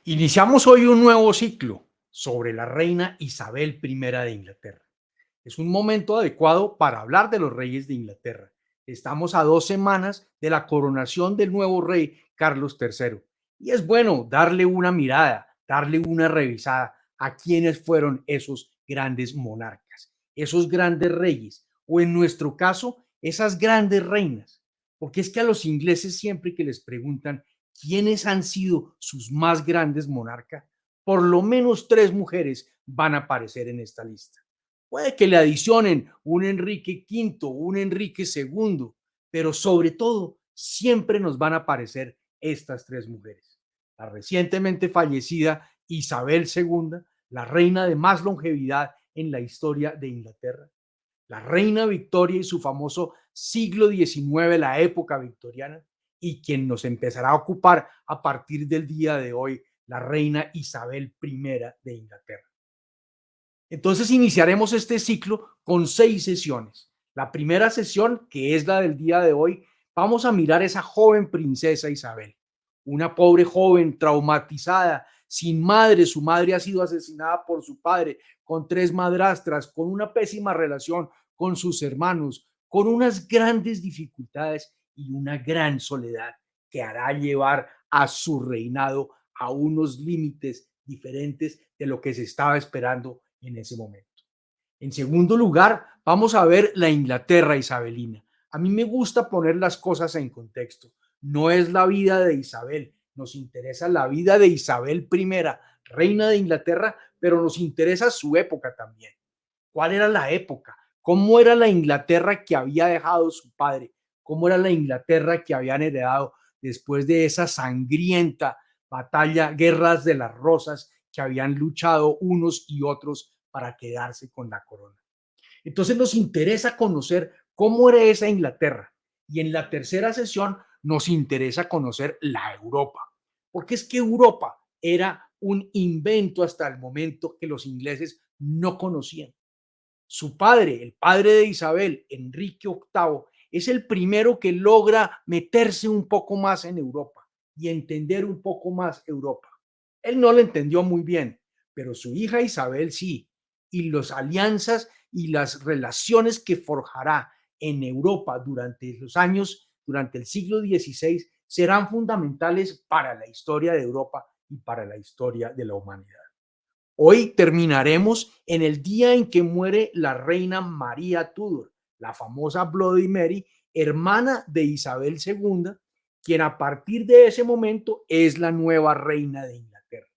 Iniciamos hoy un nuevo ciclo sobre la reina Isabel I de Inglaterra. Es un momento adecuado para hablar de los reyes de Inglaterra. Estamos a 2 semanas de la coronación del nuevo rey Carlos III y es bueno darle una mirada, darle una revisada a quiénes fueron esos grandes monarcas, esos grandes reyes o en nuestro caso esas grandes reinas. Porque es que a los ingleses siempre que les preguntan quiénes han sido sus más grandes monarcas, por lo menos 3 mujeres van a aparecer en esta lista. Puede que le adicionen un Enrique V, un Enrique II, pero sobre todo siempre nos van a aparecer estas 3 mujeres. La recientemente fallecida Isabel II, la reina de más longevidad en la historia de Inglaterra, la reina Victoria y su famoso siglo XIX, la época victoriana, y quien nos empezará a ocupar a partir del día de hoy, la reina Isabel I de Inglaterra. Entonces iniciaremos este ciclo con 6 sesiones. La primera sesión, que es la del día de hoy, vamos a mirar esa joven princesa Isabel, una pobre joven traumatizada, sin madre. Su madre ha sido asesinada por su padre, con 3 madrastras, con una pésima relación con sus hermanos, con unas grandes dificultades y una gran soledad que hará llevar a su reinado a unos límites diferentes de lo que se estaba esperando en ese momento. En segundo lugar, vamos a ver la Inglaterra isabelina. A mí me gusta poner las cosas en contexto. No es la vida de Isabel, nos interesa la vida de Isabel I, reina de Inglaterra, pero nos interesa su época también. ¿Cuál era la época? ¿Cómo era la Inglaterra que había dejado su padre? ¿Cómo era la Inglaterra que habían heredado después de esa sangrienta batalla, guerras de las rosas que habían luchado unos y otros para quedarse con la corona? Entonces nos interesa conocer cómo era esa Inglaterra. Y en la tercera sesión nos interesa conocer la Europa, porque es que Europa era un invento hasta el momento que los ingleses no conocían. Su padre, el padre de Isabel, Enrique VIII, es el primero que logra meterse un poco más en Europa y entender un poco más Europa. Él no lo entendió muy bien, pero su hija Isabel sí. Y las alianzas y las relaciones que forjará en Europa durante los años, durante el siglo XVI, serán fundamentales para la historia de Europa y para la historia de la humanidad. Hoy terminaremos en el día en que muere la reina María Tudor, la famosa Bloody Mary, hermana de Isabel II, quien a partir de ese momento es la nueva reina de Inglaterra.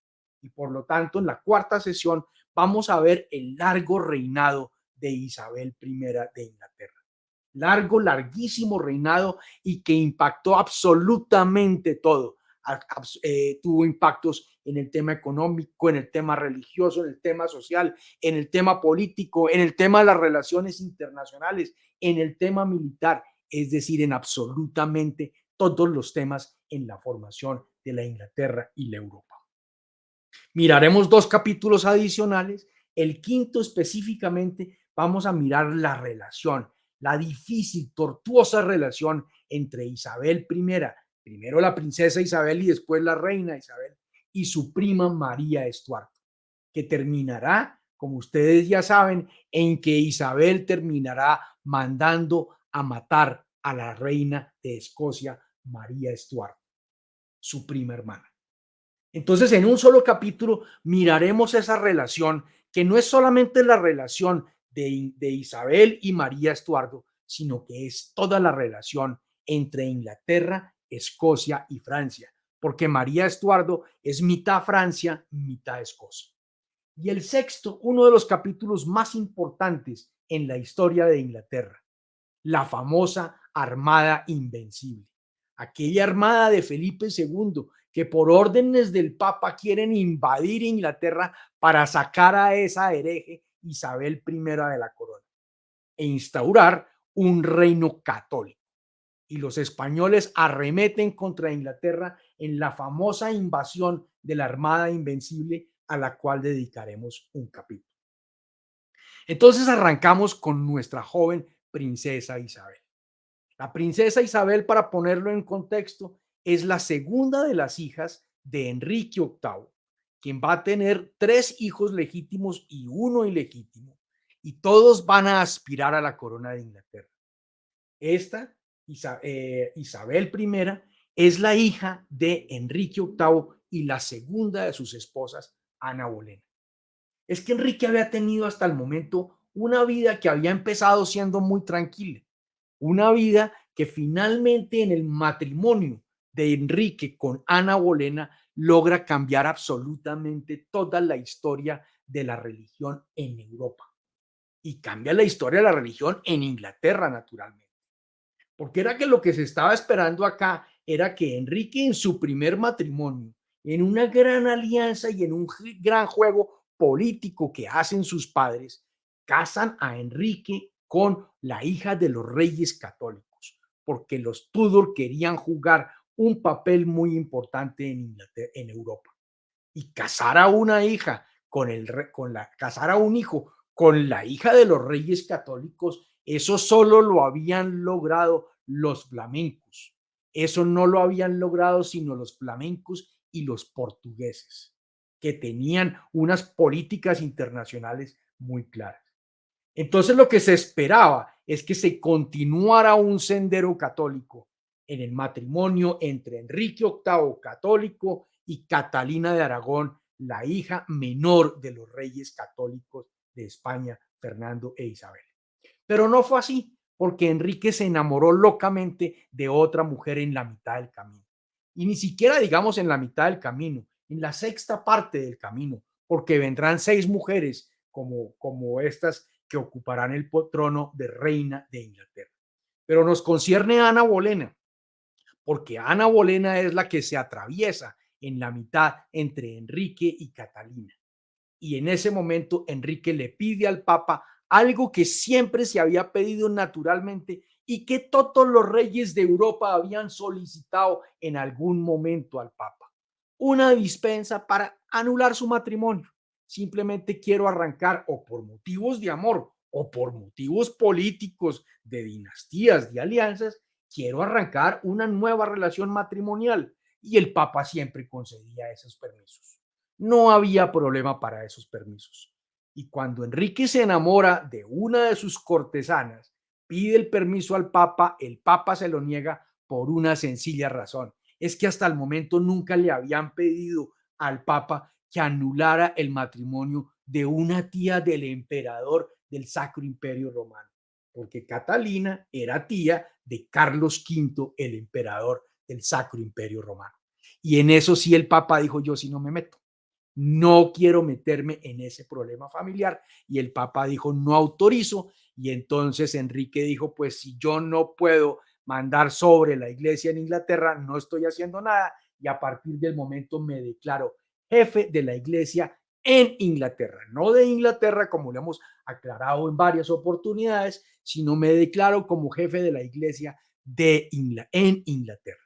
Y por lo tanto, en la cuarta sesión vamos a ver el largo reinado de Isabel I de Inglaterra. Largo, larguísimo reinado y que impactó absolutamente todo. Tuvo impactos en el tema económico, en el tema religioso, en el tema social, en el tema político, en el tema de las relaciones internacionales, en el tema militar, es decir, en absolutamente todos los temas en la formación de la Inglaterra y la Europa. Miraremos 2 capítulos adicionales. El quinto específicamente vamos a mirar la relación, la difícil, tortuosa relación entre Isabel I, primero la princesa Isabel y después la reina Isabel, y su prima María Estuardo, que terminará, como ustedes ya saben, en que Isabel terminará mandando a matar a la reina de Escocia, María Estuardo, su prima hermana. Entonces, en un solo capítulo miraremos esa relación, que no es solamente la relación de Isabel y María Estuardo, sino que es toda la relación entre Inglaterra, Escocia y Francia, porque María Estuardo es mitad Francia, mitad Escocia. Y el sexto, uno de los capítulos más importantes en la historia de Inglaterra, la famosa Armada Invencible, aquella armada de Felipe II que por órdenes del Papa quieren invadir Inglaterra para sacar a esa hereje Isabel I de la corona e instaurar un reino católico. Y los españoles arremeten contra Inglaterra en la famosa invasión de la Armada Invencible, a la cual dedicaremos un capítulo. Entonces arrancamos con nuestra joven princesa Isabel. La princesa Isabel, para ponerlo en contexto, es la segunda de las hijas de Enrique VIII, quien va a tener tres hijos legítimos y uno ilegítimo, y todos van a aspirar a la corona de Inglaterra. Esta, Isabel I, es la hija de Enrique VIII y la segunda de sus esposas, Ana Bolena. Es que Enrique había tenido hasta el momento una vida que había empezado siendo muy tranquila, una vida que finalmente en el matrimonio de Enrique con Ana Bolena logra cambiar absolutamente toda la historia de la religión en Europa y cambia la historia de la religión en Inglaterra, naturalmente. Porque era que lo que se estaba esperando acá era que Enrique en su primer matrimonio, en una gran alianza y en un gran juego político que hacen sus padres, casan a Enrique con la hija de los reyes católicos, porque los Tudor querían jugar un papel muy importante en Inglaterra, en Europa. Y casar a una hija casar a un hijo con la hija de los reyes católicos, eso solo lo habían logrado los flamencos. Eso no lo habían logrado sino los flamencos y los portugueses, que tenían unas políticas internacionales muy claras. Entonces lo que se esperaba es que se continuara un sendero católico en el matrimonio entre Enrique VIII católico y Catalina de Aragón, la hija menor de los reyes católicos de España, Fernando e Isabel. Pero no fue así, porque Enrique se enamoró locamente de otra mujer en la mitad del camino. Y ni siquiera digamos en la mitad del camino, en la sexta parte del camino, porque vendrán seis mujeres como estas que ocuparán el trono de reina de Inglaterra. Pero nos concierne a Ana Bolena, porque Ana Bolena es la que se atraviesa en la mitad entre Enrique y Catalina. Y en ese momento Enrique le pide al Papa algo que siempre se había pedido naturalmente y que todos los reyes de Europa habían solicitado en algún momento al Papa. Una dispensa para anular su matrimonio. Simplemente quiero arrancar o por motivos de amor o por motivos políticos, de dinastías, de alianzas, quiero arrancar una nueva relación matrimonial. Y el Papa siempre concedía esos permisos. No había problema para esos permisos. Y cuando Enrique se enamora de una de sus cortesanas, pide el permiso al Papa, el Papa se lo niega por una sencilla razón. Es que hasta el momento nunca le habían pedido al Papa que anulara el matrimonio de una tía del emperador del Sacro Imperio Romano, porque Catalina era tía de Carlos V, el emperador del Sacro Imperio Romano. Y en eso sí el Papa dijo, yo sí no me meto, no quiero meterme en ese problema familiar. Y el Papa dijo, no autorizo. Y entonces Enrique dijo, pues si yo no puedo mandar sobre la iglesia en Inglaterra, no estoy haciendo nada. Y a partir del momento me declaro jefe de la iglesia en Inglaterra, no de Inglaterra como le hemos aclarado en varias oportunidades, sino me declaro como jefe de la iglesia en Inglaterra.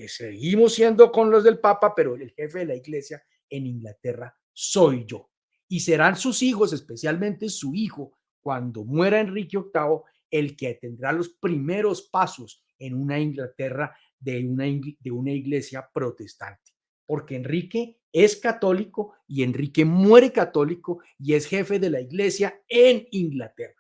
Seguimos siendo con los del Papa, pero el jefe de la iglesia en Inglaterra soy yo. Y serán sus hijos, especialmente su hijo, cuando muera Enrique VIII, el que tendrá los primeros pasos en una Inglaterra de una iglesia protestante. Porque Enrique es católico y Enrique muere católico y es jefe de la iglesia en Inglaterra.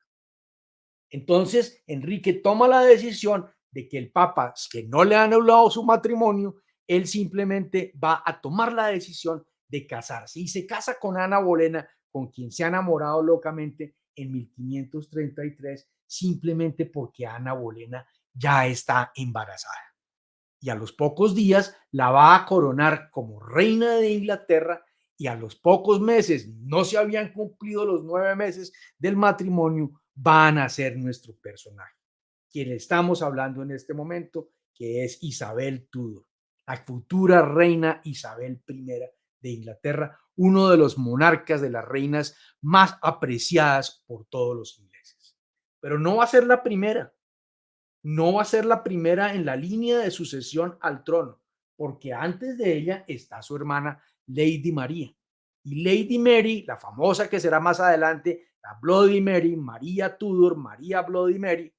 Entonces, Enrique toma la decisión de que el Papa, que no le ha anulado su matrimonio, él simplemente va a tomar la decisión de casarse y se casa con Ana Bolena, con quien se ha enamorado locamente en 1533, simplemente porque Ana Bolena ya está embarazada. Y a los pocos días la va a coronar como reina de Inglaterra y a los pocos meses, no se habían cumplido los 9 meses del matrimonio, van a ser nuestro personaje, quien estamos hablando en este momento, que es Isabel Tudor, la futura reina Isabel I de Inglaterra, uno de los monarcas de las reinas más apreciadas por todos los ingleses. Pero no va a ser la primera, no va a ser la primera en la línea de sucesión al trono, porque antes de ella está su hermana Lady María. Y Lady Mary, la famosa que será más adelante, la Bloody Mary, María Tudor, María Bloody Mary.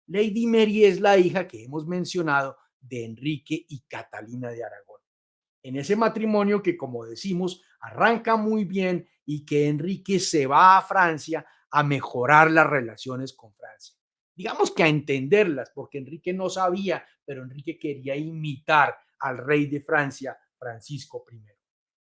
Lady Mary es la hija que hemos mencionado de Enrique y Catalina de Aragón. En ese matrimonio que, como decimos, arranca muy bien y que Enrique se va a Francia a mejorar las relaciones con Francia. Digamos que a entenderlas, porque Enrique no sabía, pero Enrique quería imitar al rey de Francia, Francisco I.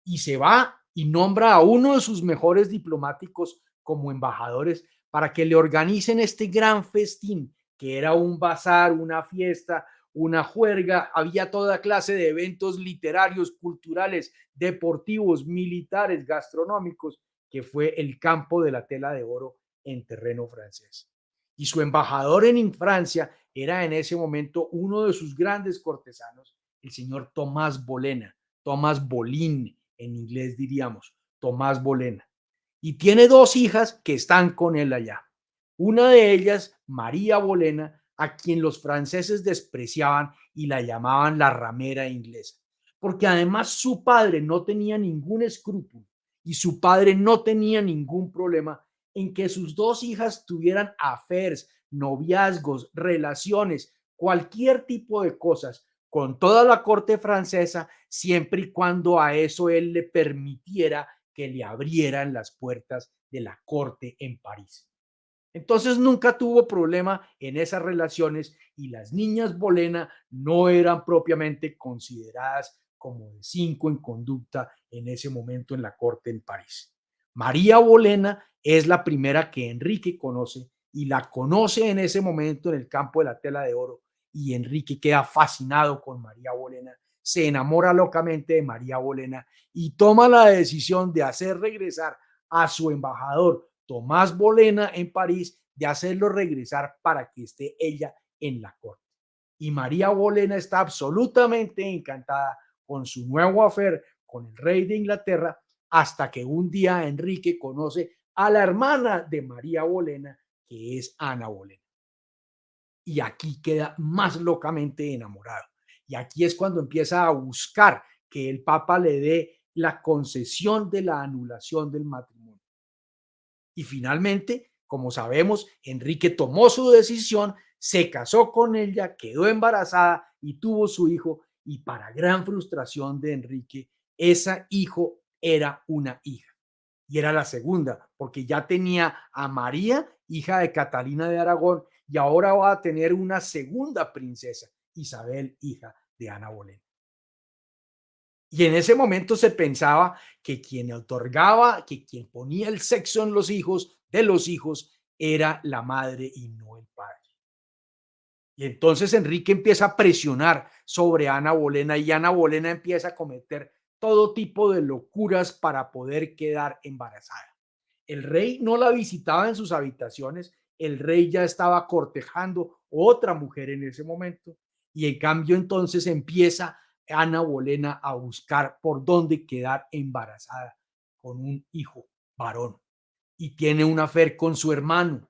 Y se va y nombra a uno de sus mejores diplomáticos como embajadores para que le organicen este gran festín, que era un bazar, una fiesta, una juerga, había toda clase de eventos literarios, culturales, deportivos, militares, gastronómicos, que fue el campo de la tela de oro en terreno francés. Y su embajador en Francia era en ese momento uno de sus grandes cortesanos, el señor Tomás Bolena, Tomás Bolín, en inglés diríamos, Tomás Bolena. Y tiene dos hijas que están con él allá. Una de ellas, María Bolena, a quien los franceses despreciaban y la llamaban la ramera inglesa, porque además su padre no tenía ningún escrúpulo y su padre no tenía ningún problema en que sus dos hijas tuvieran affairs, noviazgos, relaciones, cualquier tipo de cosas con toda la corte francesa, siempre y cuando a eso él le permitiera que le abrieran las puertas de la corte en París. Entonces nunca tuvo problema en esas relaciones y las niñas Bolena no eran propiamente consideradas como de cinco en conducta en ese momento en la corte en París. María Bolena es la primera que Enrique conoce y la conoce en ese momento en el campo de la tela de oro y Enrique queda fascinado con María Bolena, se enamora locamente de María Bolena y toma la decisión de hacer regresar a su embajador Tomás Bolena en París, de hacerlo regresar para que esté ella en la corte. Y María Bolena está absolutamente encantada con su nuevo affair con el rey de Inglaterra, hasta que un día Enrique conoce a la hermana de María Bolena, que es Ana Bolena. Y aquí queda más locamente enamorado. Y aquí es cuando empieza a buscar que el Papa le dé la concesión de la anulación del matrimonio. Y finalmente, como sabemos, Enrique tomó su decisión, se casó con ella, quedó embarazada y tuvo su hijo. Y para gran frustración de Enrique, ese hijo era una hija. Y era la segunda, porque ya tenía a María, hija de Catalina de Aragón, y ahora va a tener una segunda princesa, Isabel, hija de Ana Bolena. Y en ese momento se pensaba que quien otorgaba, que quien ponía el sexo en los hijos de los hijos era la madre y no el padre. Y entonces Enrique empieza a presionar sobre Ana Bolena y Ana Bolena empieza a cometer todo tipo de locuras para poder quedar embarazada. El rey no la visitaba en sus habitaciones, el rey ya estaba cortejando otra mujer en ese momento y en cambio entonces empieza Ana Bolena a buscar por dónde quedar embarazada con un hijo varón y tiene un affair con su hermano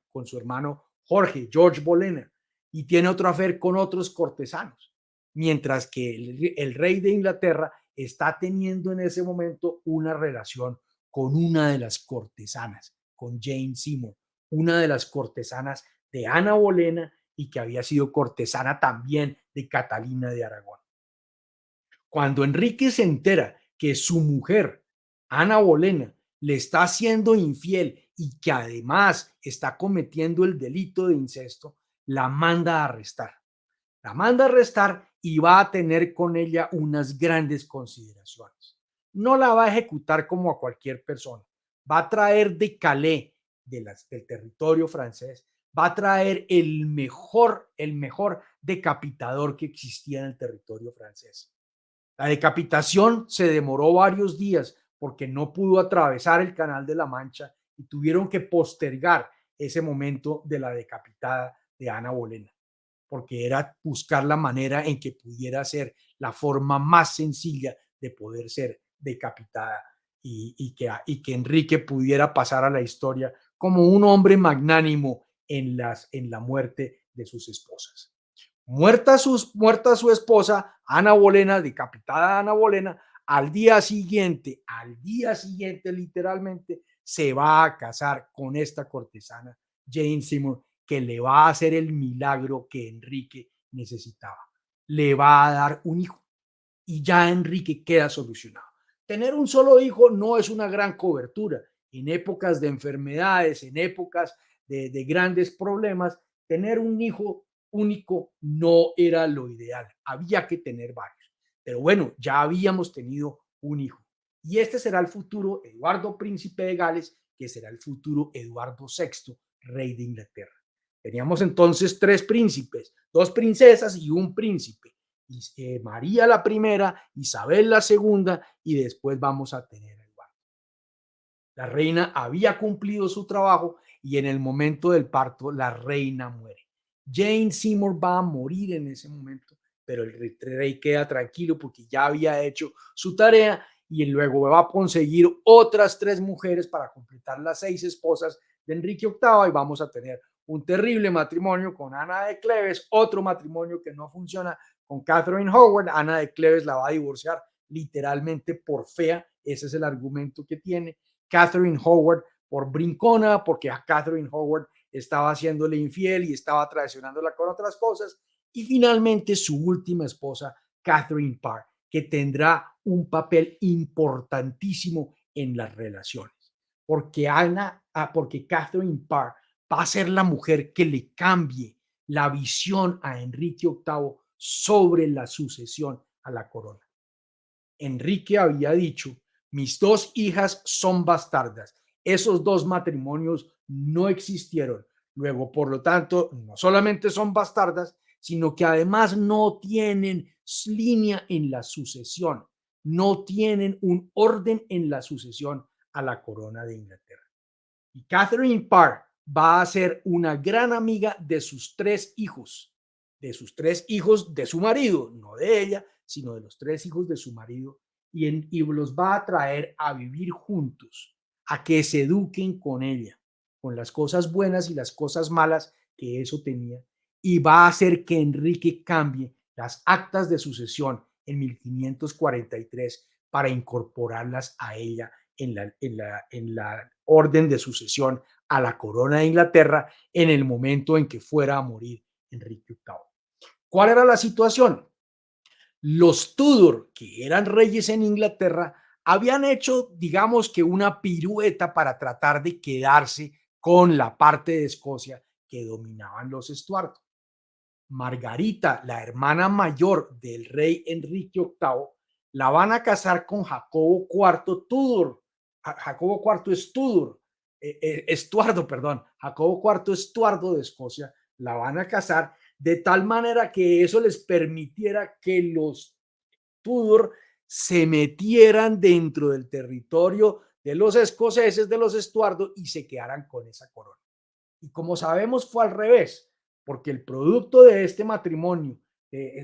Jorge, George Bolena, y tiene otro affair con otros cortesanos, mientras que el rey de Inglaterra está teniendo en ese momento una relación con una de las cortesanas, con Jane Seymour, una de las cortesanas de Ana Bolena y que había sido cortesana también de Catalina de Aragón. Cuando Enrique se entera que su mujer, Ana Bolena, le está siendo infiel y que además está cometiendo el delito de incesto, la manda a arrestar. La manda a arrestar y va a tener con ella unas grandes consideraciones. No la va a ejecutar como a cualquier persona. Va a traer de Calais, del territorio francés, va a traer el mejor decapitador que existía en el territorio francés. La decapitación se demoró varios días porque no pudo atravesar el Canal de la Mancha y tuvieron que postergar ese momento de la decapitada de Ana Bolena, porque era buscar la manera en que pudiera ser la forma más sencilla de poder ser decapitada y que Enrique pudiera pasar a la historia como un hombre magnánimo en la muerte de sus esposas. Muerta su esposa, Ana Bolena, decapitada Ana Bolena, al día siguiente literalmente, se va a casar con esta cortesana, Jane Seymour, que le va a hacer el milagro que Enrique necesitaba. Le va a dar un hijo. y ya Enrique queda solucionado. Tener un solo hijo no es una gran cobertura. En épocas de enfermedades, en épocas de grandes problemas, tener un hijo único no era lo ideal. Había que tener varios. Pero bueno, ya habíamos tenido un hijo. Y este será el futuro Eduardo Príncipe de Gales, que será el futuro Eduardo VI, rey de Inglaterra. Teníamos entonces tres príncipes, dos princesas y un príncipe. María la primera, Isabel la segunda y después vamos a tener a Eduardo. La reina había cumplido su trabajo y en el momento del parto la reina muere. Jane Seymour va a morir en ese momento, pero el rey queda tranquilo porque ya había hecho su tarea y luego va a conseguir otras tres mujeres para completar las seis esposas de Enrique VIII y vamos a tener un terrible matrimonio con Ana de Cleves, otro matrimonio que no funciona con Catherine Howard. Ana de Cleves la va a divorciar literalmente por fea, ese es el argumento que tiene. Catherine Howard por brincona, porque a Catherine Howard estaba haciéndole infiel y estaba traicionándola con otras cosas. Y finalmente su última esposa, Catherine Parr, que tendrá un papel importantísimo en las relaciones. Porque Catherine Parr va a ser la mujer que le cambie la visión a Enrique VIII sobre la sucesión a la corona. Enrique había dicho, mis dos hijas son bastardas. Esos dos matrimonios no existieron. Luego, por lo tanto, no solamente son bastardas, sino que además no tienen línea en la sucesión, no tienen un orden en la sucesión a la corona de Inglaterra. Y Catherine Parr va a ser una gran amiga de sus tres hijos de su marido, no de ella, sino de los tres hijos de su marido, y los va a traer a vivir juntos, a que se eduquen con ella, con las cosas buenas y las cosas malas que eso tenía, y va a hacer que Enrique cambie las actas de sucesión en 1543 para incorporarlas a ella en la orden de sucesión a la corona de Inglaterra en el momento en que fuera a morir Enrique VIII. ¿Cuál era la situación? Los Tudor, que eran reyes en Inglaterra, habían hecho, digamos que una pirueta para tratar de quedarse con la parte de Escocia que dominaban los Estuardo. Margarita, la hermana mayor del rey Enrique VIII, la van a casar con Jacobo IV Tudor. Jacobo IV Estuardo, perdón. Jacobo IV Estuardo de Escocia, la van a casar de tal manera que eso les permitiera que los Tudor se metieran dentro del territorio de los escoceses, de los Estuardo, y se quedaran con esa corona. Y como sabemos, fue al revés, porque el producto de este matrimonio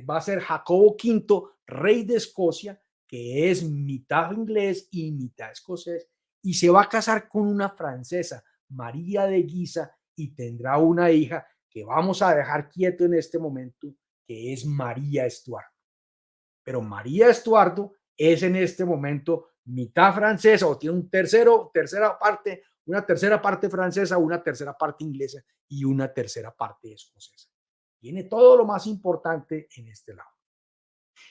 va a ser Jacobo V, rey de Escocia, que es mitad inglés y mitad escocés, y se va a casar con una francesa, María de Guisa, y tendrá una hija que vamos a dejar quieto en este momento, que es María Estuardo. Pero María Estuardo es en este momento mitad francesa o tiene una tercera parte francesa, una tercera parte inglesa y una tercera parte escocesa. Tiene todo lo más importante en este lado.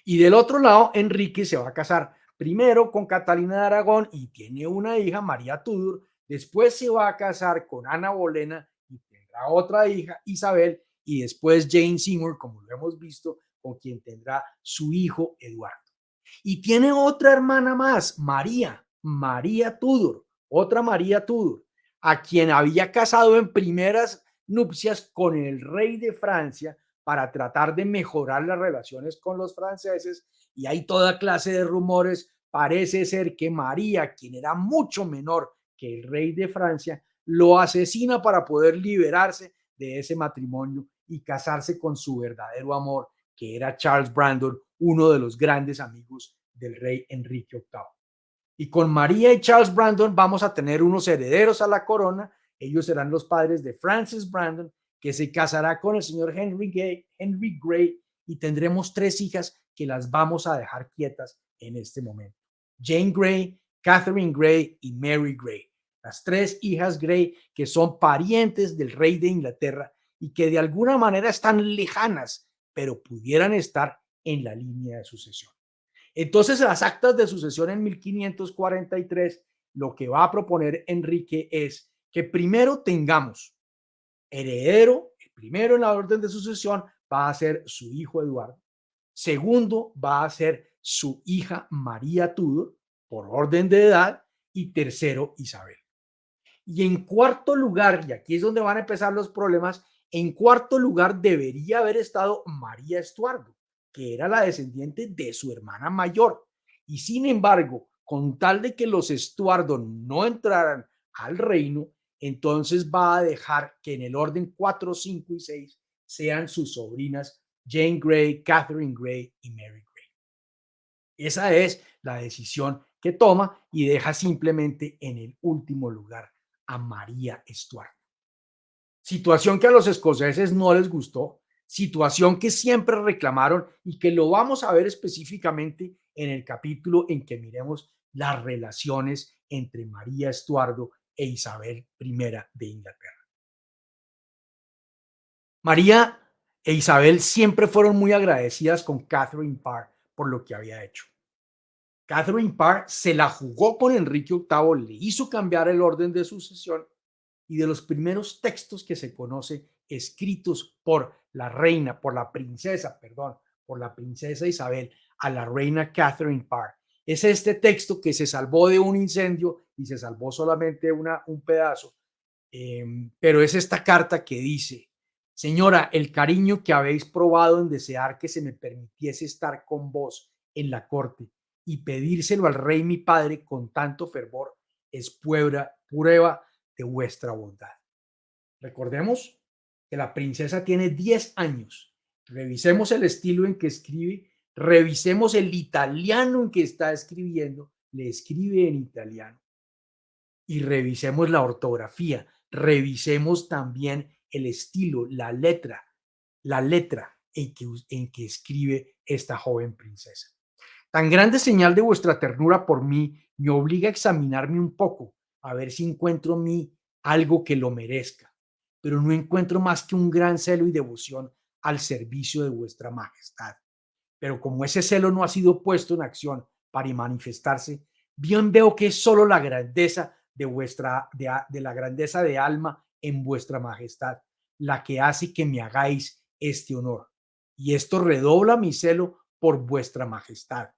Y del otro lado, Enrique se va a casar primero con Catalina de Aragón y tiene una hija, María Tudor. Después se va a casar con Ana Bolena y tendrá otra hija, Isabel, y después Jane Seymour, como lo hemos visto, con quien tendrá su hijo Eduardo. Y tiene otra hermana más, María Tudor, otra María Tudor, a quien había casado en primeras nupcias con el rey de Francia para tratar de mejorar las relaciones con los franceses. Y hay toda clase de rumores. Parece ser que María, quien era mucho menor que el rey de Francia, lo asesina para poder liberarse de ese matrimonio y casarse con su verdadero amor, que era Charles Brandon, uno de los grandes amigos del rey Enrique VIII. Y con María y Charles Brandon vamos a tener unos herederos a la corona. Ellos serán los padres de Francis Brandon, que se casará con el señor Henry Grey, y tendremos tres hijas que las vamos a dejar quietas en este momento. Jane Grey, Catherine Grey y Mary Grey. Las tres hijas Grey que son parientes del rey de Inglaterra y que de alguna manera están lejanas, pero pudieran estar en la línea de sucesión. Entonces, las actas de sucesión en 1543, lo que va a proponer Enrique es que primero tengamos heredero, el primero en la orden de sucesión va a ser su hijo Eduardo, segundo va a ser su hija María Tudor, por orden de edad, y tercero Isabel. Y en cuarto lugar, y aquí es donde van a empezar los problemas, en cuarto lugar debería haber estado María Estuardo, que era la descendiente de su hermana mayor. Y sin embargo, con tal de que los Estuardo no entraran al reino, entonces va a dejar que en el orden 4, 5 y 6 sean sus sobrinas Jane Grey, Catherine Grey y Mary Grey. Esa es la decisión que toma y deja simplemente en el último lugar a María Stuart. Situación que a los escoceses no les gustó, situación que siempre reclamaron y que lo vamos a ver específicamente en el capítulo en que miremos las relaciones entre María Estuardo e Isabel I de Inglaterra. María e Isabel siempre fueron muy agradecidas con Catherine Parr por lo que había hecho. Catherine Parr se la jugó con Enrique VIII, le hizo cambiar el orden de sucesión y de los primeros textos que se conoce escritos por la reina, por la princesa Isabel a la reina Catherine Parr. Es este texto que se salvó de un incendio y se salvó solamente un pedazo, pero es esta carta que dice: Señora, el cariño que habéis probado en desear que se me permitiese estar con vos en la corte y pedírselo al rey mi padre con tanto fervor es prueba de vuestra bondad. Recordemos que la princesa tiene 10 años. Revisemos el estilo en que escribe, revisemos el italiano en que está escribiendo, le escribe en italiano, y revisemos la ortografía, revisemos también el estilo, la letra en que escribe esta joven princesa. Tan grande señal de vuestra ternura por mí me obliga a examinarme un poco, a ver si encuentro en mí algo que lo merezca, pero no encuentro más que un gran celo y devoción al servicio de vuestra majestad. Pero como ese celo no ha sido puesto en acción para manifestarse, bien veo que es solo la grandeza de la grandeza de alma en vuestra majestad la que hace que me hagáis este honor. Y esto redobla mi celo por vuestra majestad.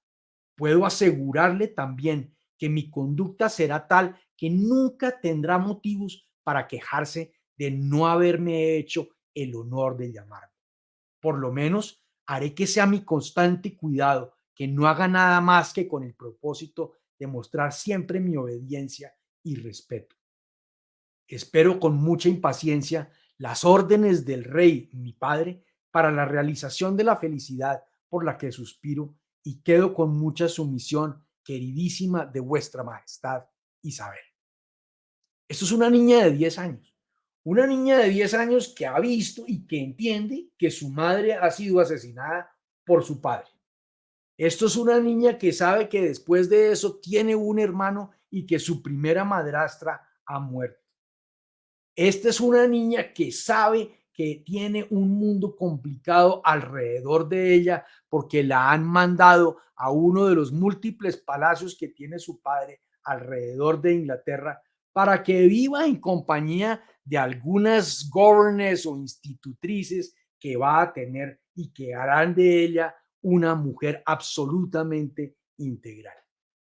Puedo asegurarle también que mi conducta será tal que nunca tendrá motivos para quejarse de no haberme hecho el honor de llamarme. Por lo menos haré que sea mi constante cuidado, que no haga nada más que con el propósito de mostrar siempre mi obediencia y respeto. Espero con mucha impaciencia las órdenes del rey, mi padre, para la realización de la felicidad por la que suspiro y quedo con mucha sumisión, queridísima de vuestra majestad Isabel. Esto es una niña de 10 años. Una niña de 10 años que ha visto y que entiende que su madre ha sido asesinada por su padre. Esto es una niña que sabe que después de eso tiene un hermano y que su primera madrastra ha muerto. Esta es una niña que sabe que tiene un mundo complicado alrededor de ella porque la han mandado a uno de los múltiples palacios que tiene su padre alrededor de Inglaterra para que viva en compañía de algunas governors o institutrices que va a tener y que harán de ella una mujer absolutamente integral.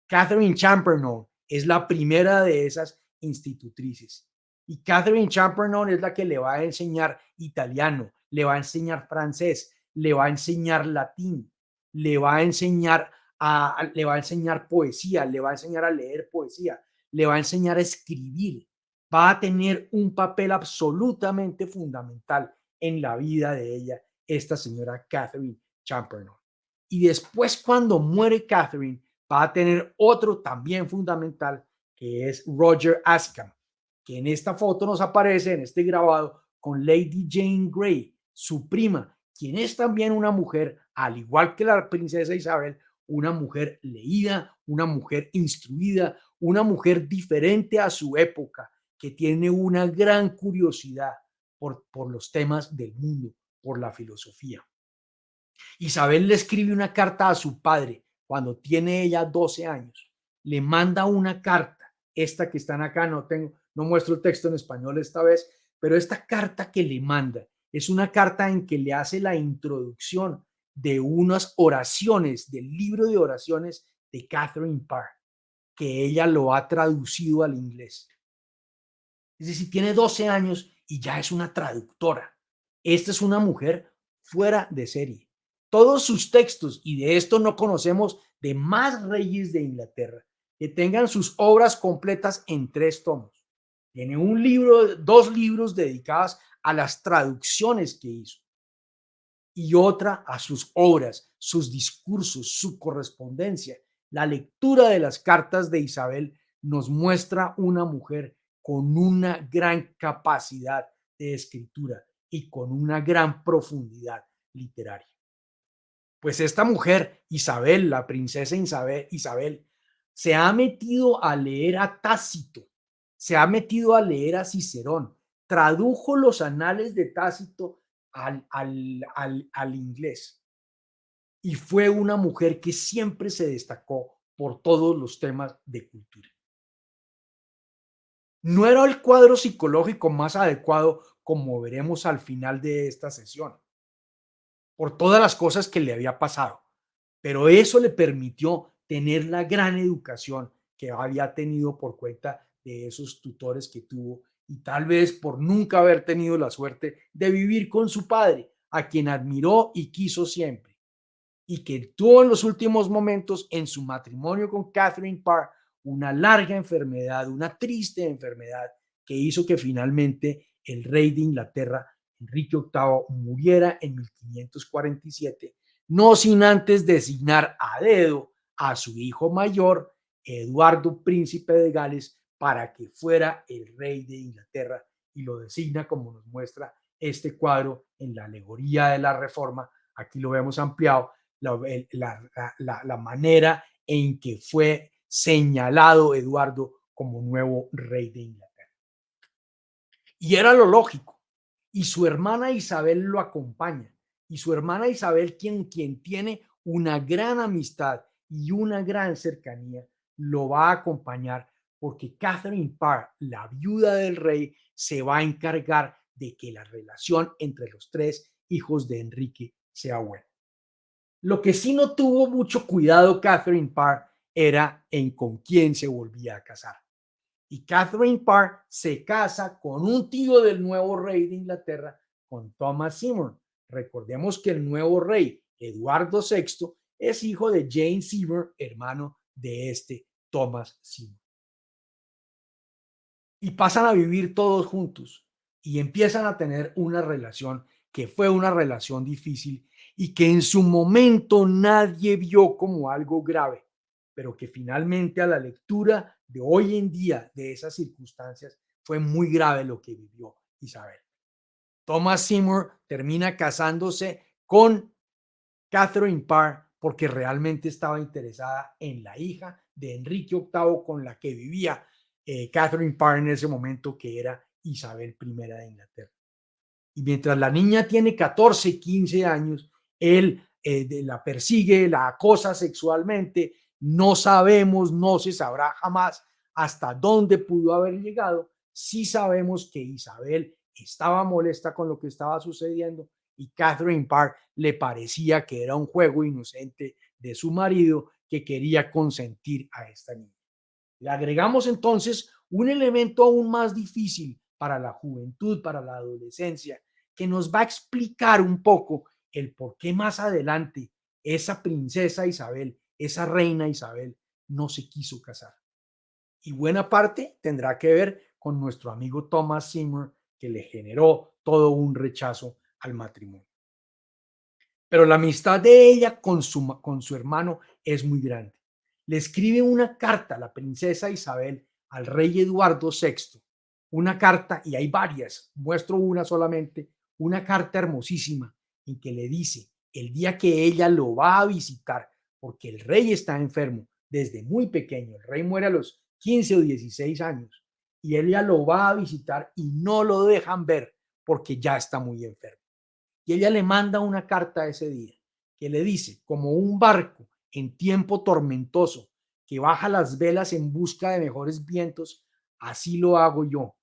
Catherine Champernon es la primera de esas institutrices. Y Catherine Champernon es la que le va a enseñar italiano, le va a enseñar francés, le va a enseñar latín, le va a enseñar poesía, le va a enseñar a leer poesía, le va a enseñar a escribir. Va a tener un papel absolutamente fundamental en la vida de ella, esta señora Catherine Champernon. Y después, cuando muere Catherine, va a tener otro también fundamental, que es Roger Ascham, que en esta foto nos aparece, en este grabado, con Lady Jane Grey, su prima, quien es también una mujer, al igual que la princesa Isabel, una mujer leída, una mujer instruida, una mujer diferente a su época, que tiene una gran curiosidad por los temas del mundo, por la filosofía. Isabel le escribe una carta a su padre cuando tiene ella 12 años, le manda una carta, esta que están acá, no muestro el texto en español esta vez, pero esta carta que le manda es una carta en que le hace la introducción de unas oraciones, del libro de oraciones de Catherine Parr, que ella lo ha traducido al inglés. Es decir, tiene 12 años y ya es una traductora. Esta es una mujer fuera de serie. Todos sus textos, y de esto no conocemos de más reyes de Inglaterra, que tengan sus obras completas en 3 tomos. Tiene un libro, 2 libros dedicados a las traducciones que hizo y otra a sus obras, sus discursos, su correspondencia. La lectura de las cartas de Isabel nos muestra una mujer con una gran capacidad de escritura y con una gran profundidad literaria. Pues esta mujer, Isabel, la princesa Isabel, se ha metido a leer a Tácito, se ha metido a leer a Cicerón, tradujo los anales de Tácito al inglés y fue una mujer que siempre se destacó por todos los temas de cultura. No era el cuadro psicológico más adecuado, como veremos al final de esta sesión, por todas las cosas que le había pasado, pero eso le permitió tener la gran educación que había tenido por cuenta de esos tutores que tuvo y tal vez por nunca haber tenido la suerte de vivir con su padre, a quien admiró y quiso siempre, y que tuvo en los últimos momentos en su matrimonio con Catherine Parr una larga enfermedad, una triste enfermedad que hizo que finalmente el rey de Inglaterra, Enrique VIII, muriera en 1547, no sin antes designar a dedo a su hijo mayor, Eduardo, príncipe de Gales, para que fuera el rey de Inglaterra, y lo designa como nos muestra este cuadro en la alegoría de la Reforma. Aquí lo vemos ampliado, la manera en que fue señalado Eduardo como nuevo rey de Inglaterra. Y era lo lógico. Y su hermana Isabel lo acompaña. Y su hermana Isabel, quien tiene una gran amistad y una gran cercanía, lo va a acompañar porque Catherine Parr, la viuda del rey, se va a encargar de que la relación entre los 3 hijos de Enrique sea buena. Lo que sí no tuvo mucho cuidado Catherine Parr era en con quién se volvía a casar. Y Catherine Parr se casa con un tío del nuevo rey de Inglaterra, con Thomas Seymour. Recordemos que el nuevo rey, Eduardo VI, es hijo de Jane Seymour, hermano de este Thomas Seymour. Y pasan a vivir todos juntos y empiezan a tener una relación que fue una relación difícil y que en su momento nadie vio como algo grave, pero que finalmente a la lectura de hoy en día de esas circunstancias fue muy grave lo que vivió Isabel. Thomas Seymour termina casándose con Catherine Parr porque realmente estaba interesada en la hija de Enrique VIII con la que vivía Catherine Parr en ese momento, que era Isabel I de Inglaterra. Y mientras la niña tiene 14, 15 años, él la persigue, la acosa sexualmente. No sabemos, no se sabrá jamás hasta dónde pudo haber llegado. Sí sabemos que Isabel estaba molesta con lo que estaba sucediendo y Catherine Parr le parecía que era un juego inocente de su marido que quería consentir a esta niña. Le agregamos entonces un elemento aún más difícil para la juventud, para la adolescencia, que nos va a explicar un poco el por qué más adelante esa princesa Isabel, esa reina Isabel, no se quiso casar. Y buena parte tendrá que ver con nuestro amigo Thomas Seymour, que le generó todo un rechazo al matrimonio. Pero la amistad de ella con su hermano es muy grande. Le escribe una carta a la princesa Isabel al rey Eduardo VI, una carta, y hay varias, muestro una solamente, una carta hermosísima en que le dice el día que ella lo va a visitar, porque el rey está enfermo desde muy pequeño, el rey muere a los 15 o 16 años, y ella lo va a visitar y no lo dejan ver porque ya está muy enfermo. Y ella le manda una carta ese día que le dice, como un barco en tiempo tormentoso, que baja las velas en busca de mejores vientos, así lo hago yo,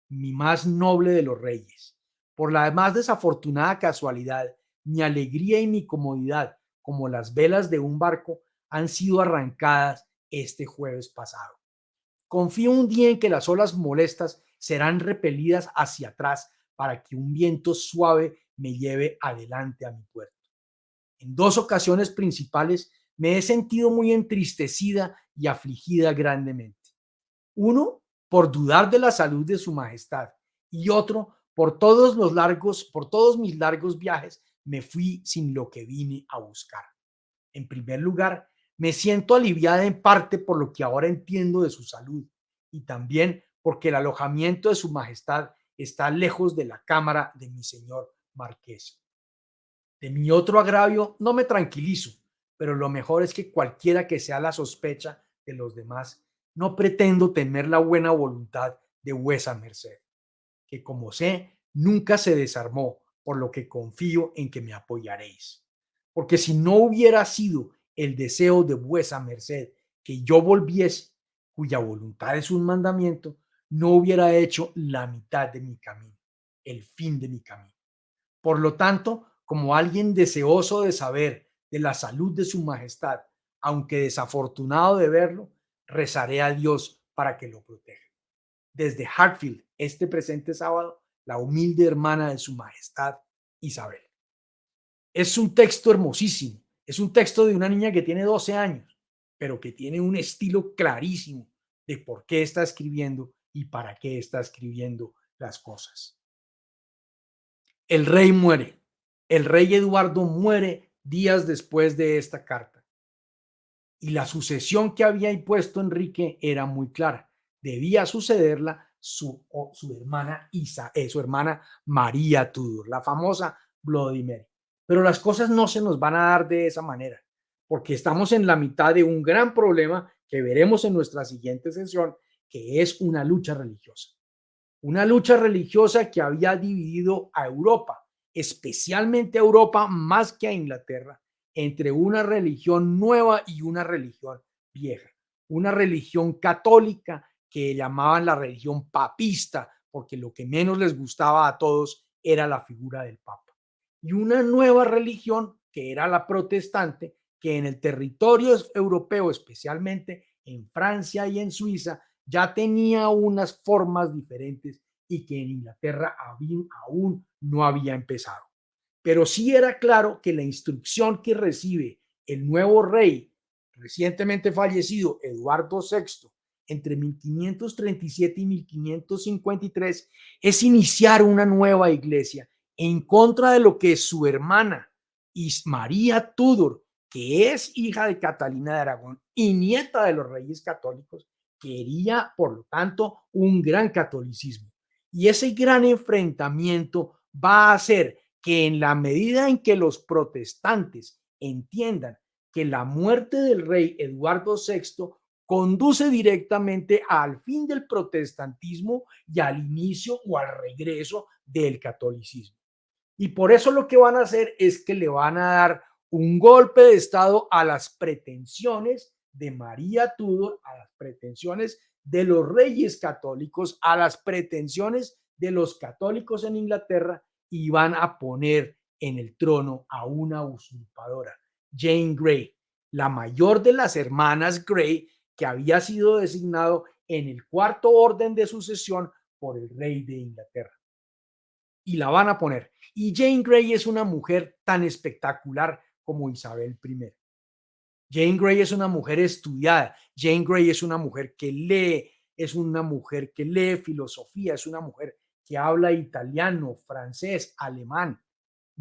mi más noble de los reyes. Por la más desafortunada casualidad, mi alegría y mi comodidad, como las velas de un barco, han sido arrancadas este jueves pasado. Confío un día en que las olas molestas serán repelidas hacia atrás para que un viento suave me lleve adelante a mi puerto. En dos ocasiones principales me he sentido muy entristecida y afligida grandemente. Uno, por dudar de la salud de su majestad, y otro, por todos mis largos viajes me fui sin lo que vine a buscar. En primer lugar, me siento aliviada en parte por lo que ahora entiendo de su salud y también porque el alojamiento de su majestad está lejos de la cámara de mi señor marqués. De mi otro agravio no me tranquilizo, pero lo mejor es que cualquiera que sea la sospecha de los demás, no pretendo temer la buena voluntad de vuesa merced, que como sé, nunca se desarmó, por lo que confío en que me apoyaréis. Porque si no hubiera sido el deseo de vuesa merced que yo volviese, cuya voluntad es un mandamiento, no hubiera hecho la mitad de mi camino, el fin de mi camino. Por lo tanto, como alguien deseoso de saber de la salud de su majestad, aunque desafortunado de verlo, rezaré a Dios para que lo proteja. Desde Hartfield, este presente sábado, la humilde hermana de su majestad, Isabel. Es un texto hermosísimo. Es un texto de una niña que tiene 12 años, pero que tiene un estilo clarísimo de por qué está escribiendo y para qué está escribiendo las cosas. El rey muere. El rey Eduardo muere días después de esta carta. Y la sucesión que había impuesto Enrique era muy clara. Debía sucederla su hermana su hermana María Tudor, la famosa Bloody Mary. Pero las cosas no se nos van a dar de esa manera, porque estamos en la mitad de un gran problema que veremos en nuestra siguiente sesión, que es una lucha religiosa. Una lucha religiosa que había dividido a Europa, especialmente a Europa más que a Inglaterra, entre una religión nueva y una religión vieja. Una religión católica que llamaban la religión papista, porque lo que menos les gustaba a todos era la figura del Papa. Y una nueva religión que era la protestante, que en el territorio europeo, especialmente en Francia y en Suiza, ya tenía unas formas diferentes y que en Inglaterra aún no había empezado. Pero sí era claro que la instrucción que recibe el nuevo rey recientemente fallecido, Eduardo VI, entre 1537 y 1553, es iniciar una nueva iglesia en contra de lo que su hermana María Tudor, que es hija de Catalina de Aragón y nieta de los reyes católicos, quería, por lo tanto, un gran catolicismo. Y ese gran enfrentamiento va a hacer que en la medida en que los protestantes entiendan que la muerte del rey Eduardo VI conduce directamente al fin del protestantismo y al inicio o al regreso del catolicismo. Y por eso lo que van a hacer es que le van a dar un golpe de estado a las pretensiones de María Tudor, a las pretensiones de los reyes católicos, a las pretensiones de los católicos en Inglaterra, y van a poner en el trono a una usurpadora, Jane Grey, la mayor de las hermanas Grey, que había sido designado en el cuarto orden de sucesión por el rey de Inglaterra. Y la van a poner. Y Jane Grey es una mujer tan espectacular como Isabel I. Jane Grey es una mujer estudiada. Jane Grey es una mujer que lee, es una mujer que lee filosofía, es una mujer que habla italiano, francés, alemán.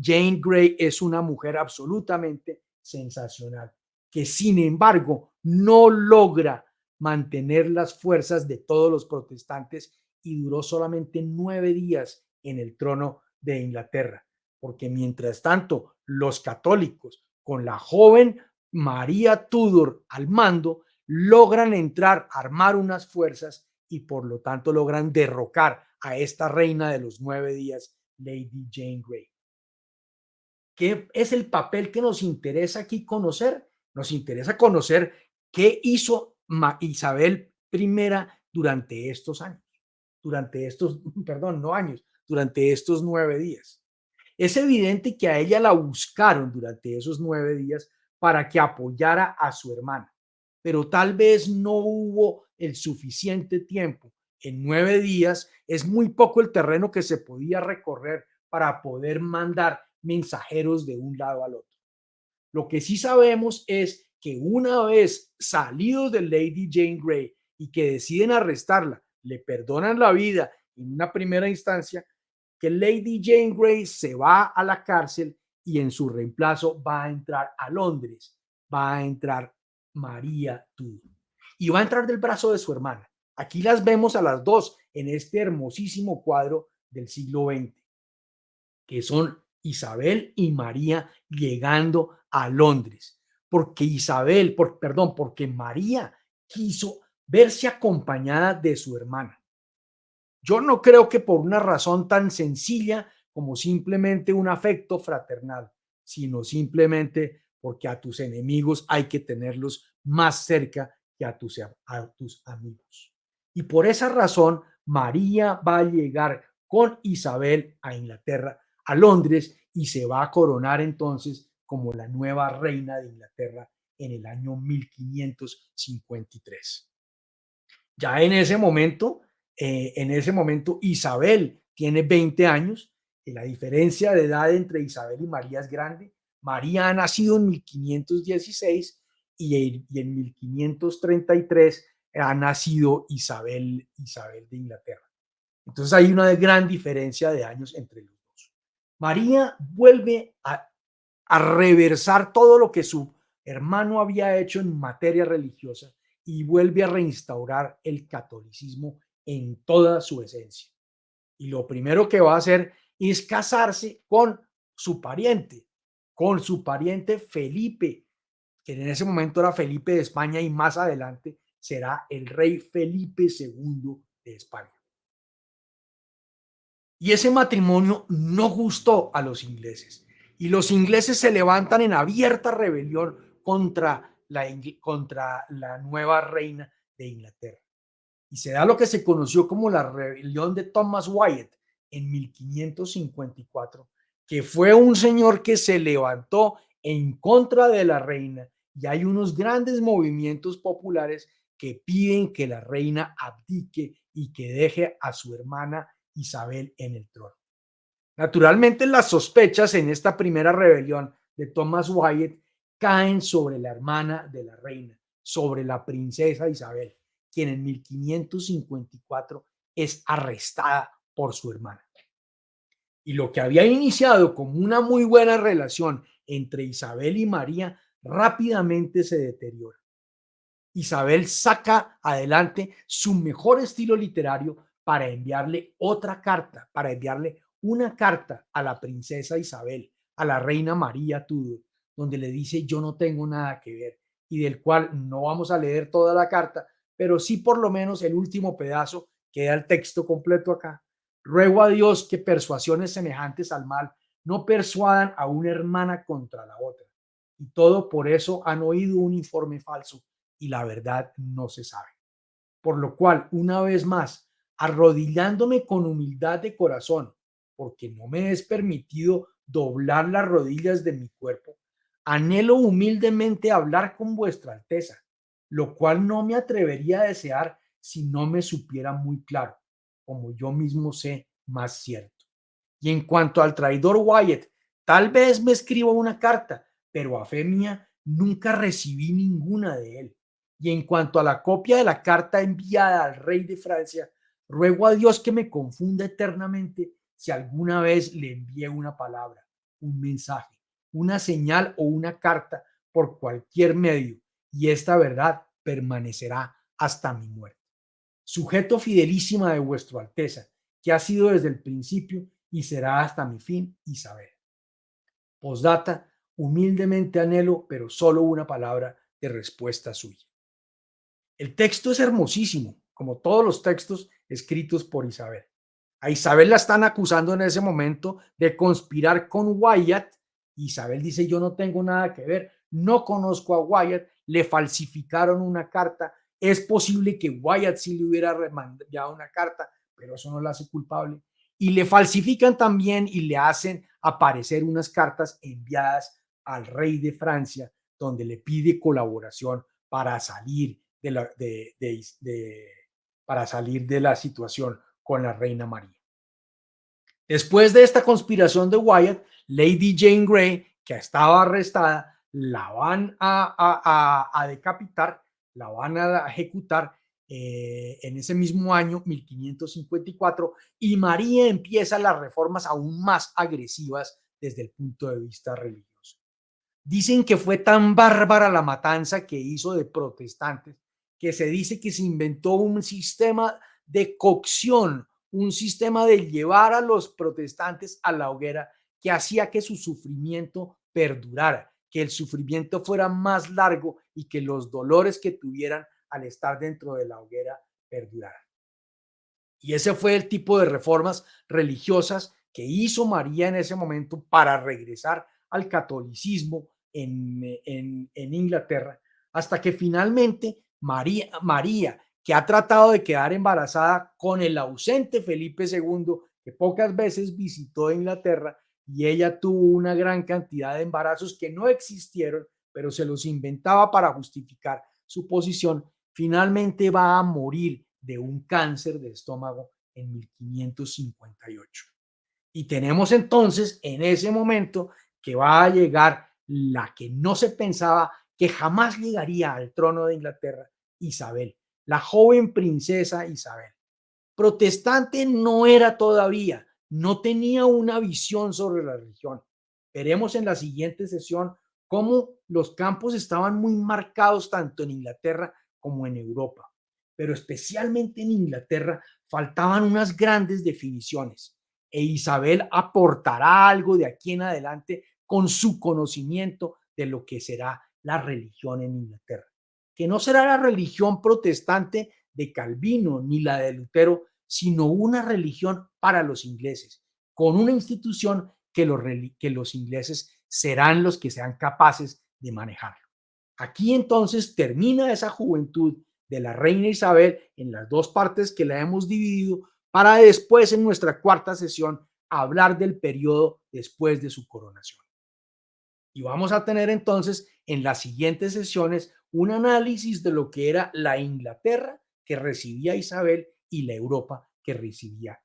Jane Grey es una mujer absolutamente sensacional, que sin embargo no logra mantener las fuerzas de todos los protestantes y duró solamente 9 días en el trono de Inglaterra, porque mientras tanto los católicos con la joven María Tudor al mando logran entrar, armar unas fuerzas y por lo tanto logran derrocar a esta reina de los 9 días, Lady Jane Grey. ¿Qué es el papel que nos interesa aquí conocer? Nos interesa conocer qué hizo Isabel primera durante estos años, durante estos, perdón, no años, durante estos 9 días. Es evidente que a ella la buscaron durante esos 9 días para que apoyara a su hermana, pero tal vez no hubo el suficiente tiempo. En 9 días es muy poco el terreno que se podía recorrer para poder mandar mensajeros de un lado al otro. Lo que sí sabemos es que una vez salidos de Lady Jane Grey y que deciden arrestarla, le perdonan la vida en una primera instancia, que Lady Jane Grey se va a la cárcel y en su reemplazo va a entrar a Londres, va a entrar María Tudor y va a entrar del brazo de su hermana. Aquí las vemos a las dos en este hermosísimo cuadro del siglo XX, que son Isabel y María llegando a Londres, porque perdón, porque María quiso verse acompañada de su hermana. Yo no creo que por una razón tan sencilla como simplemente un afecto fraternal, sino simplemente porque a tus enemigos hay que tenerlos más cerca que a tus amigos. Y por esa razón, María va a llegar con Isabel a Inglaterra, a Londres, y se va a coronar entonces como la nueva reina de Inglaterra en el año 1553. Ya en ese momento Isabel tiene 20 años, y la diferencia de edad entre Isabel y María es grande. María ha nacido en 1516 y en 1533 ha nacido Isabel de Inglaterra. Entonces hay una gran diferencia de años entre los dos. María vuelve a reversar todo lo que su hermano había hecho en materia religiosa y vuelve a reinstaurar el catolicismo en toda su esencia. Y lo primero que va a hacer es casarse con su pariente Felipe, que en ese momento era Felipe de España y más adelante será el rey Felipe II de España. Y ese matrimonio no gustó a los ingleses. Y los ingleses se levantan en abierta rebelión contra la nueva reina de Inglaterra. Y se da lo que se conoció como la rebelión de Thomas Wyatt en 1554, que fue un señor que se levantó en contra de la reina, y hay unos grandes movimientos populares que piden que la reina abdique y que deje a su hermana Isabel en el trono. Naturalmente, las sospechas en esta primera rebelión de Thomas Wyatt caen sobre la hermana de la reina, sobre la princesa Isabel, quien en 1554 es arrestada por su hermana. Y lo que había iniciado como una muy buena relación entre Isabel y María rápidamente se deteriora. Isabel saca adelante su mejor estilo literario para enviarle una carta a la princesa Isabel, a la reina María Tudor, donde le dice: yo no tengo nada que ver, y del cual no vamos a leer toda la carta, pero sí por lo menos el último pedazo que da el texto completo acá. Ruego a Dios que persuasiones semejantes al mal no persuadan a una hermana contra la otra, y todo por eso han oído un informe falso y la verdad no se sabe. Por lo cual, una vez más, arrodillándome con humildad de corazón, porque no me es permitido doblar las rodillas de mi cuerpo, anhelo humildemente hablar con vuestra Alteza, lo cual no me atrevería a desear si no me supiera muy claro, como yo mismo sé más cierto. Y en cuanto al traidor Wyatt, tal vez me escriba una carta, pero a fe mía nunca recibí ninguna de él. Y en cuanto a la copia de la carta enviada al rey de Francia, ruego a Dios que me confunda eternamente si alguna vez le envié una palabra, un mensaje, una señal o una carta por cualquier medio, y esta verdad permanecerá hasta mi muerte. Sujeto fidelísima de vuestra Alteza, que ha sido desde el principio y será hasta mi fin, Isabel. Postdata, humildemente anhelo, pero solo una palabra de respuesta suya. El texto es hermosísimo, como todos los textos escritos por Isabel. A Isabel la están acusando en ese momento de conspirar con Wyatt. Isabel dice: yo no tengo nada que ver, no conozco a Wyatt, le falsificaron una carta, es posible que Wyatt sí le hubiera enviado una carta, pero eso no la hace culpable. Y le falsifican también y le hacen aparecer unas cartas enviadas al rey de Francia, donde le pide colaboración para salir para salir de la situación con la reina María. Después de esta conspiración de Wyatt, Lady Jane Grey, que estaba arrestada, la van a decapitar, la van a ejecutar en ese mismo año, 1554, y María empieza las reformas aún más agresivas desde el punto de vista religioso. Dicen que fue tan bárbara la matanza que hizo de protestantes que se dice que se inventó un sistema de cocción, un sistema de llevar a los protestantes a la hoguera que hacía que su sufrimiento perdurara, que el sufrimiento fuera más largo y que los dolores que tuvieran al estar dentro de la hoguera perduraran. Y ese fue el tipo de reformas religiosas que hizo María en ese momento para regresar al catolicismo en Inglaterra, hasta que finalmente María, que ha tratado de quedar embarazada con el ausente Felipe II, que pocas veces visitó Inglaterra, y ella tuvo una gran cantidad de embarazos que no existieron, pero se los inventaba para justificar su posición, finalmente va a morir de un cáncer de estómago en 1558. Y tenemos entonces en ese momento que va a llegar la que no se pensaba que jamás llegaría al trono de Inglaterra, Isabel, la joven princesa Isabel. Protestante no era todavía, no tenía una visión sobre la religión. Veremos en la siguiente sesión cómo los campos estaban muy marcados tanto en Inglaterra como en Europa, pero especialmente en Inglaterra faltaban unas grandes definiciones e Isabel aportará algo de aquí en adelante con su conocimiento de lo que será la religión en Inglaterra, que no será la religión protestante de Calvino ni la de Lutero, sino una religión para los ingleses, con una institución que los ingleses serán los que sean capaces de manejarlo. Aquí entonces termina esa juventud de la reina Isabel en las dos partes que la hemos dividido para después en nuestra cuarta sesión hablar del periodo después de su coronación. Y vamos a tener entonces en las siguientes sesiones un análisis de lo que era la Inglaterra que recibía Isabel y la Europa que recibía